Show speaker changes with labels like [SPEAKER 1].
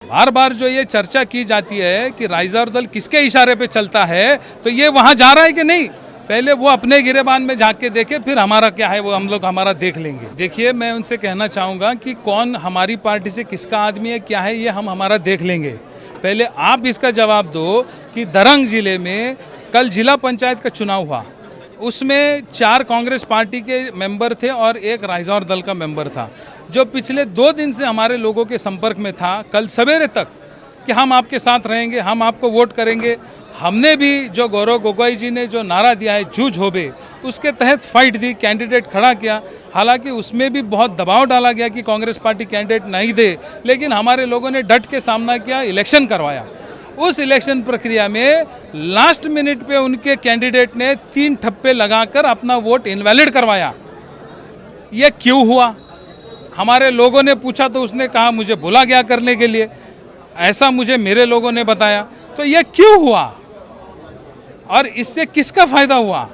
[SPEAKER 1] बार बार जो ये चर्चा की जाती है कि राइजर दल किसके इशारे पे चलता है, तो ये वहाँ जा रहा है कि नहीं, पहले वो अपने गिरेबान में झांक के देखे, फिर हमारा क्या है वो हम लोग हमारा देख लेंगे। देखिए, मैं उनसे कहना चाहूँगा कि कौन हमारी पार्टी से किसका आदमी है, क्या है, ये हम हमारा देख लेंगे। पहले आप इसका जवाब दो कि दरंग जिले में कल जिला पंचायत का चुनाव हुआ, उसमें 4 कांग्रेस पार्टी के मेंबर थे और एक राइजौर दल का मेंबर था, जो पिछले 2 दिन से हमारे लोगों के संपर्क में था कल सवेरे तक कि हम आपके साथ रहेंगे, हम आपको वोट करेंगे। हमने भी जो गौरव गोगोई जी ने जो नारा दिया है जूझ होबे, उसके तहत फाइट दी, कैंडिडेट खड़ा किया। हालांकि उसमें भी बहुत दबाव डाला गया कि कांग्रेस पार्टी कैंडिडेट नहीं दे, लेकिन हमारे लोगों ने डट के सामना किया, इलेक्शन करवाया। उस इलेक्शन प्रक्रिया में लास्ट मिनट पे उनके कैंडिडेट ने 3 ठप्पे लगाकर अपना वोट इनवैलिड करवाया। ये क्यों हुआ? हमारे लोगों ने पूछा तो उसने कहा मुझे बोला गया करने के लिए, ऐसा मुझे मेरे लोगों ने बताया। तो ये क्यों हुआ और इससे किसका फायदा हुआ?